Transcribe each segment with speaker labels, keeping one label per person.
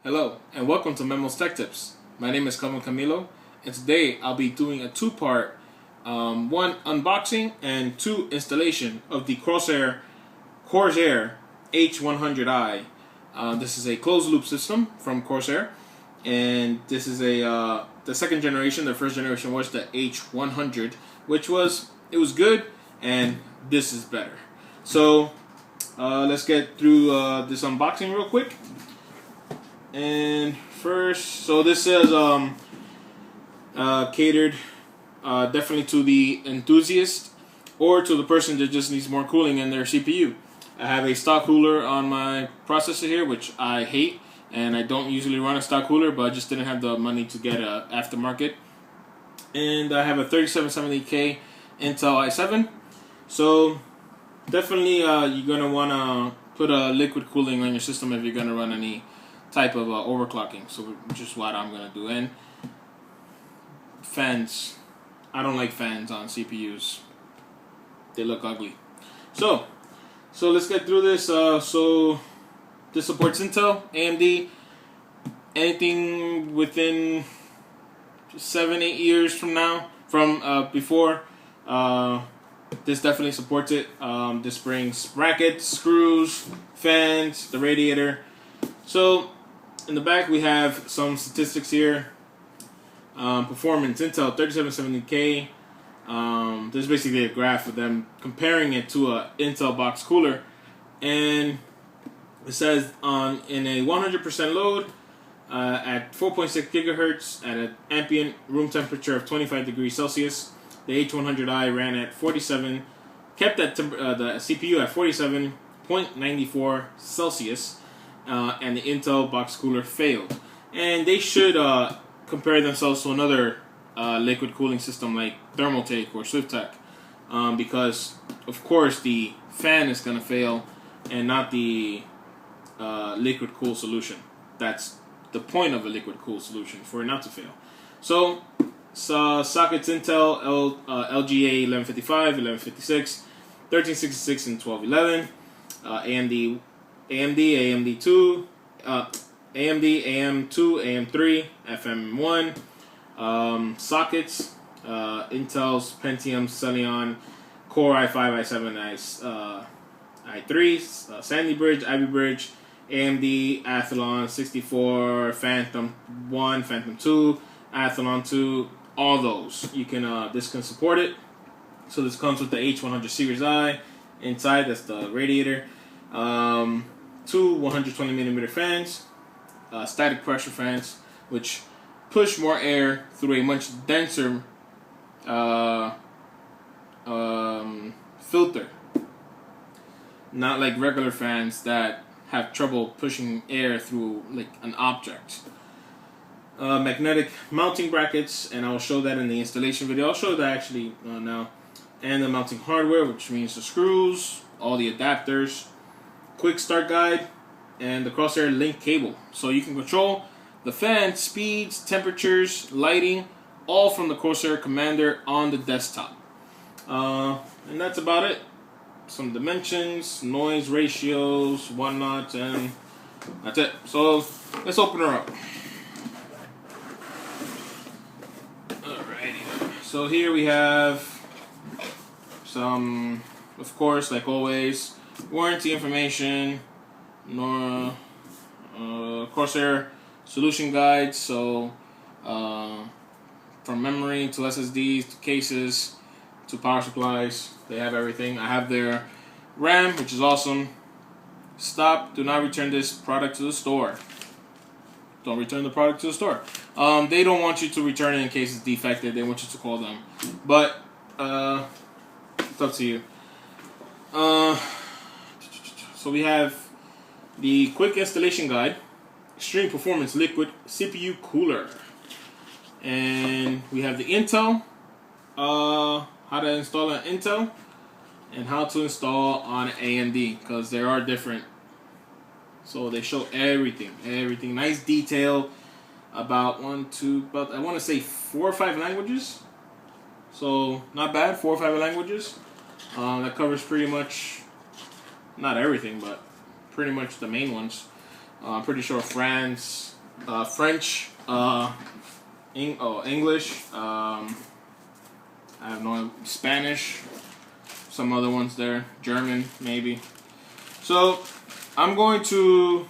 Speaker 1: Hello, and welcome to Memo's Tech Tips. My name is Calvin Camilo, and today I'll be doing a two-part, one unboxing and two installation of the Corsair H100i. This is a closed-loop system from Corsair, and this is the second generation. The first generation was the H100, which was good, and this is better. So let's get through this unboxing real quick. And first, so this is catered definitely to the enthusiast or to the person that just needs more cooling in their CPU. I have a stock cooler on my processor here, which I hate, and I don't usually run a stock cooler, but I just didn't have the money to get a aftermarket. And I have a 3770K Intel i7. So definitely you're gonna wanna put a liquid cooling on your system if you're gonna run any type of overclocking, so which is what I'm gonna do. And fans, I don't like fans on CPUs. They look ugly. So let's get through this. So this supports Intel, AMD, anything within 7-8 years from now, from before. This definitely supports it. This brings brackets, screws, fans, the radiator. So in the back we have some statistics here. Performance, Intel 3770K. This is basically a graph of them comparing it to a Intel box cooler, and it says in a 100% load at 4.6 gigahertz at an ambient room temperature of 25 degrees Celsius, the H100i ran at 47, kept the CPU at 47.94 Celsius. And the Intel box cooler failed. And they should compare themselves to another liquid cooling system like Thermaltake or SwiftTech, because of course the fan is going to fail and not the liquid cool solution. That's the point of a liquid cool solution, for it not to fail. So sockets Intel LGA 1155, 1156, 1366, and 1211. AMD, AM2, AM2, AM3, FM1, sockets, Intel's Pentium, Celeron, Core i5, i7, i3, Sandy Bridge, Ivy Bridge, AMD, Athlon 64, Phantom 1, Phantom 2, Athlon 2, all those. You can this can support it. So this comes with the H100 Series I inside. That's the radiator. Two 120mm fans, static pressure fans, which push more air through a much denser filter. Not like regular fans that have trouble pushing air through like an object. Magnetic mounting brackets, and I'll show that in the installation video. I'll show that actually now. And the mounting hardware, which means the screws, all the adapters, quick start guide, and the Corsair link cable. So you can control the fan speeds, temperatures, lighting, all from the Corsair Commander on the desktop. And that's about it. Some dimensions, noise ratios, whatnot, and that's it. So let's open her up. Alrighty. So here we have some, of course, like always, warranty information, Corsair solution guides. So from memory to SSDs to cases to power supplies, they have everything. I have their RAM, which is awesome. Stop, do not return this product to the store. Don't return the product to the store. They don't want you to return it in case it's defective. They want you to call them, but it's up to you. So we have the quick installation guide, extreme performance liquid CPU cooler, and we have the Intel, how to install an Intel, and how to install on AMD, because there are different. So they show everything, nice detail about I want to say 4 or 5 languages. So not bad, 4 or 5 languages. That covers pretty much, not everything, but pretty much the main ones. I'm pretty sure France, French, English. I have no Spanish. Some other ones there, German maybe. So I'm going to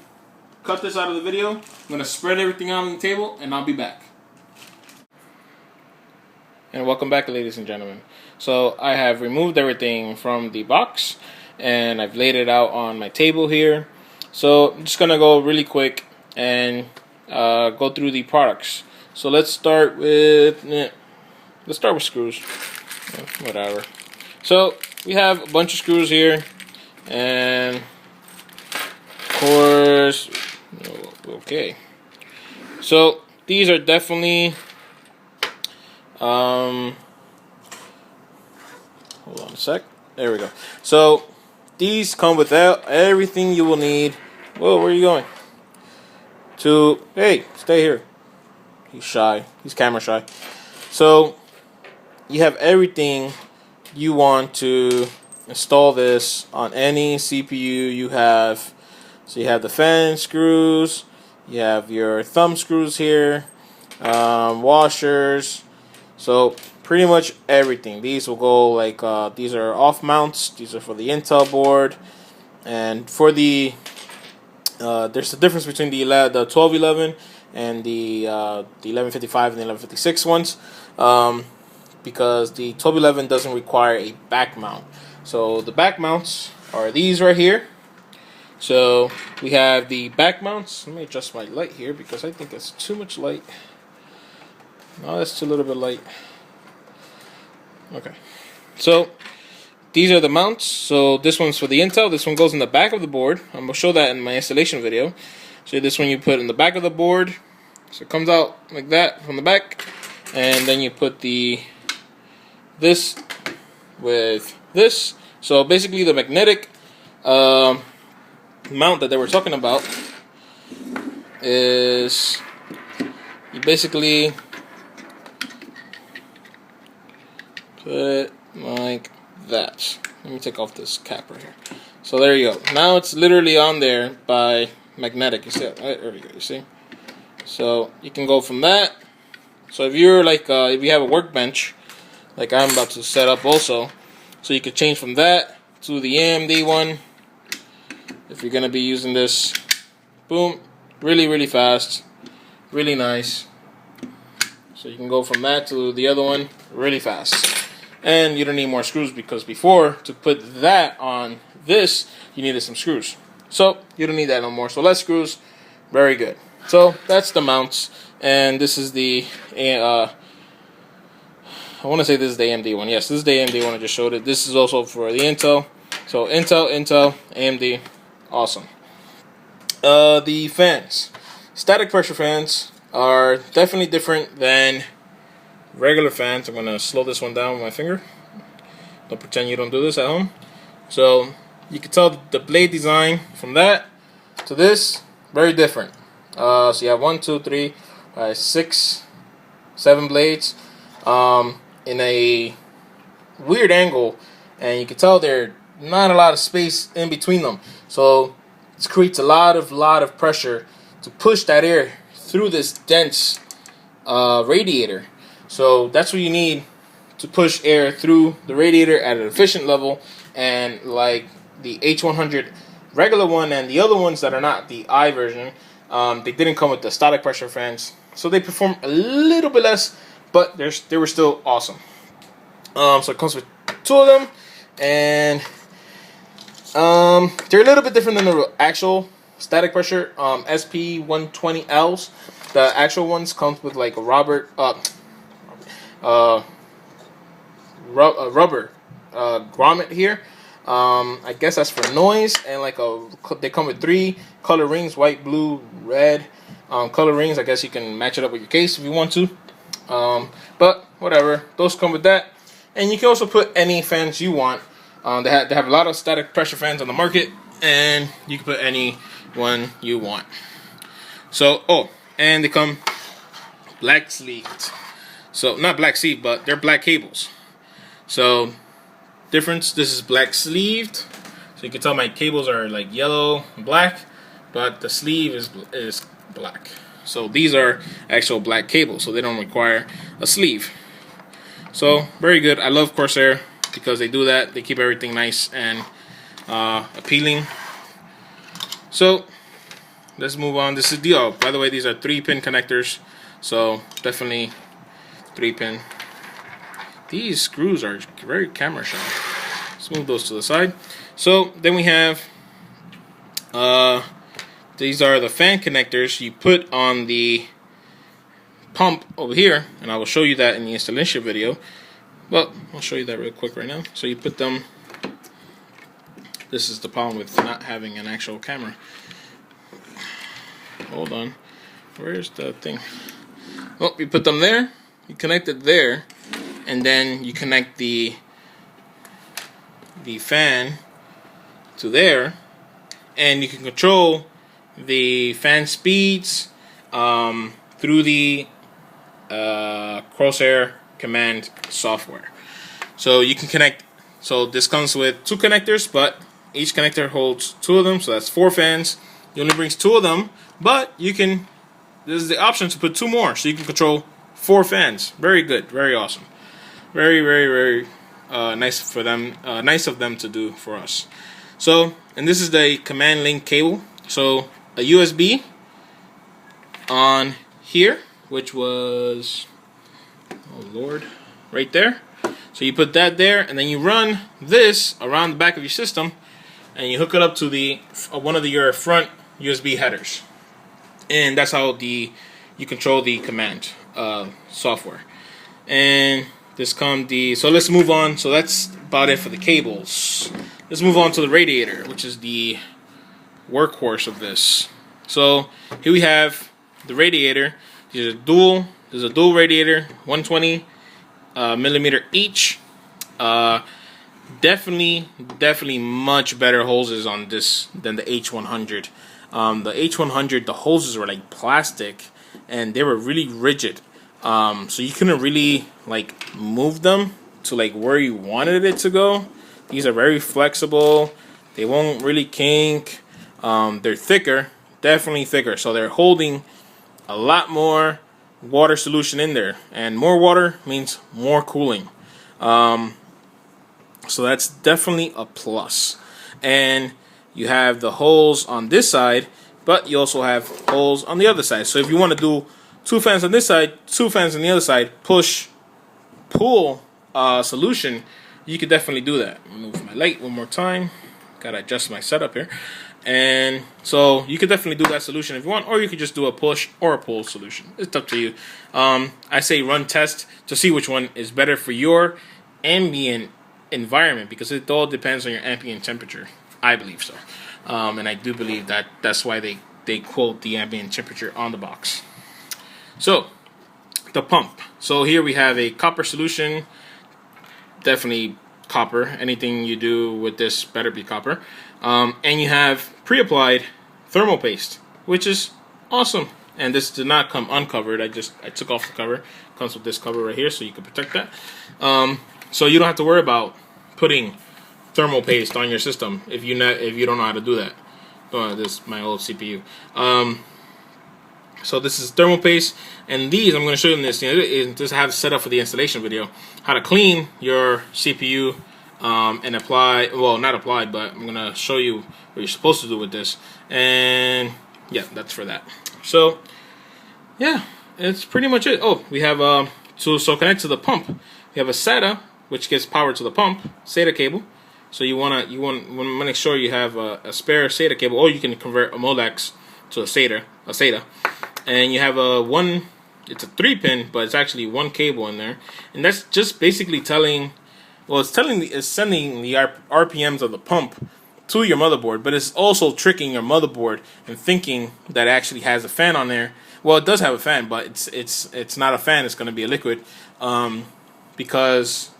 Speaker 1: cut this out of the video. I'm going to spread everything out on the table, and I'll be back. And welcome back, ladies and gentlemen. So I have removed everything from the box, and I've laid it out on my table here. So I'm just going to go really quick and go through the products. So let's start with screws. Whatever. So we have a bunch of screws here, and of course, okay. So these are definitely hold on a sec. There we go. So these come with everything you will need. Whoa, where are you going? Hey, stay here. He's shy. He's camera shy. So you have everything you want to install this on any CPU you have. So you have the fan screws, you have your thumb screws here, washers. So pretty much everything. These will go like these are off mounts. These are for the Intel board, and for the there's a difference between the 1211 and the 1155 and the 1156 ones, because the 1211 doesn't require a back mount. So the back mounts are these right here. So we have the back mounts. Let me adjust my light here because I think it's too much light. No, that's too little bit light. Okay. So these are the mounts. So this one's for the Intel. This one goes in the back of the board. I'm going to show that in my installation video. So this one you put in the back of the board. So it comes out like that from the back. And then you put this with this. So basically the magnetic mount that they were talking about is you basically put it like that. Let me take off this cap right here. So there you go. Now it's literally on there by magnetic. You see it? Right, there we go. You see? So you can go from that. So if you're like if you have a workbench like I'm about to set up also, so you could change from that to the AMD one if you're gonna be using this. Boom, really fast, really nice. So you can go from that to the other one really fast. And you don't need more screws, because before, to put that on this, you needed some screws. So you don't need that no more. So less screws, very good. So that's the mounts, and this is the I want to say this is the AMD one. Yes, this is the AMD one. I just showed it. This is also for the Intel. So Intel, AMD, awesome. The fans, static pressure fans, are definitely different than regular fans. I'm going to slow this one down with my finger. Don't pretend you don't do this at home. So you can tell the blade design from that to this, very different. So you have 1, 2, 3, 5, 6, 7 blades in a weird angle, and you can tell there's not a lot of space in between them. So it creates a lot of pressure to push that air through this dense radiator. So that's what you need to push air through the radiator at an efficient level. And like the H100 regular one and the other ones that are not the I version, they didn't come with the static pressure fans, so they perform a little bit less, but they were still awesome. So it comes with 2 of them, and they're a little bit different than the actual static pressure SP120Ls. The actual ones comes with like a rubber grommet here. I guess that's for noise, and like they come with 3 color rings: white, blue, red. Color rings. I guess you can match it up with your case if you want to. But whatever, those come with that, and you can also put any fans you want. They have a lot of static pressure fans on the market, and you can put any one you want. So and they come black sleeved. So not black sleeved, but they're black cables. So difference, this is black sleeved, so you can tell my cables are like yellow and black, but the sleeve is black. So these are actual black cables, so they don't require a sleeve. So very good. I love Corsair because they do that. They keep everything nice and appealing. So let's move on. This is by the way, these are 3-pin connectors, so definitely 3-pin. These screws are very camera shy. Let's move those to the side. So then we have these are the fan connectors you put on the pump over here, and I will show you that in the installation video. Well, I'll show you that real quick right now. So you put them. This is the problem with not having an actual camera. Hold on. Where's the thing? Oh, you put them there. You connect it there, and then you connect the fan to there, and you can control the fan speeds through the Corsair command software. So you can connect. So this comes with 2 connectors, but each connector holds 2 of them, so that's 4 fans. It only brings 2 of them, but you can. This is the option to put 2 more, so you can control 4 fans. Very good, very awesome, very nice for them. Nice of them to do for us. So, and this is the command link cable. So a USB on here, which was, oh Lord, right there. So you put that there, and then you run this around the back of your system, and you hook it up to the one of your front USB headers, and that's how you control the command software. And this so let's move on. So that's about it for the cables. Let's move on to the radiator, which is the workhorse of this. So here we have the radiator. There's a dual radiator, 120 millimeter each. Definitely much better hoses on this than the H100. The H100, the hoses were like plastic, and they were really rigid. So you couldn't really like move them to like where you wanted it to go. These are very flexible. They won't really kink. They're thicker, definitely thicker. So they're holding a lot more water solution in there, and more water means more cooling. So that's definitely a plus. And you have the holes on this side, but you also have holes on the other side. So if you want to do 2 fans on this side, 2 fans on the other side, pull solution, you could definitely do that. Move my light one more time. Gotta adjust my setup here. And so you could definitely do that solution if you want, or you could just do a push or a pull solution. It's up to you. I say run test to see which one is better for your ambient environment, because it all depends on your ambient temperature. I believe so. And I do believe that that's why they quote the ambient temperature on the box. So the pump. So here we have a copper solution. Definitely copper. Anything you do with this better be copper. And you have pre-applied thermal paste, which is awesome. And this did not come uncovered. I took off the cover. It comes with this cover right here, so you can protect that. So you don't have to worry about putting thermal paste on your system if you don't know how to do that. This is my old CPU. So this is thermal paste, and these I'm going to show you in this. This is how to set up for the installation video. How to clean your CPU and apply. Well, not apply, but I'm going to show you what you're supposed to do with this. And yeah, that's for that. So yeah, it's pretty much it. Oh, we have so connect to the pump. We have a SATA, which gives power to the pump. SATA cable. So you want to make sure you have a spare SATA cable, or you can convert a Molex to a SATA. And you have it's a 3-pin, but it's actually 1 cable in there, and that's just basically it's sending the RPMs of the pump to your motherboard, but it's also tricking your motherboard and thinking that it actually has a fan on there. Well, it does have a fan, but it's not a fan. It's going to be a liquid, because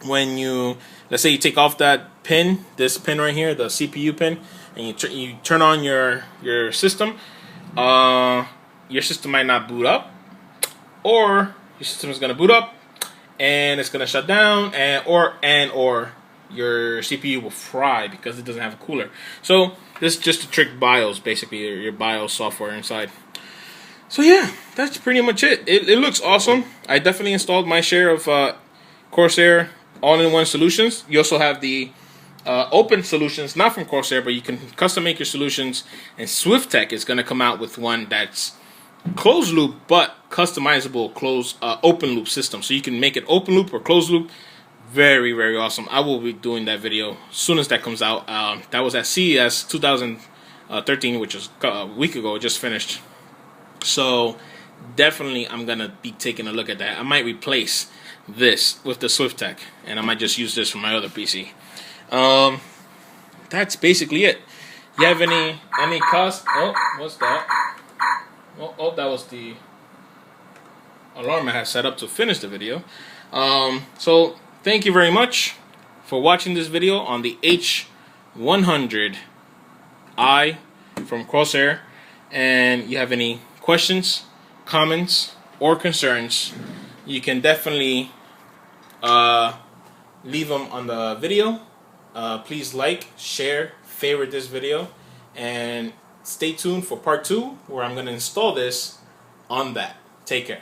Speaker 1: when let's say you take off that pin, this pin right here, the CPU pin, and you turn on your system, your system might not boot up, or your system is going to boot up and it's going to shut down, or your CPU will fry because it doesn't have a cooler. So this is just to trick BIOS, basically your BIOS software inside. So yeah, that's pretty much it. It looks awesome. I definitely installed my share of Corsair all-in-one solutions. You also have the open solutions, not from Corsair, but you can custom make your solutions. And SwiftTech is going to come out with one that's closed loop but customizable open loop system. So you can make it open loop or closed loop. Very, very awesome. I will be doing that video as soon as that comes out. That was at CES 2013, which was a week ago. It just finished. So definitely I'm going to be taking a look at that. I might replace this with the SwiftTech, and I might just use this for my other PC. That's basically it. You have any cost? Oh, what's that? Oh, that was the alarm I had set up to finish the video. So thank you very much for watching this video on the H100i from Corsair. And you have any questions, comments, or concerns, you can definitely leave them on the video. Please like, share, favorite this video, and stay tuned for part 2 where I'm going to install this on that. Take care.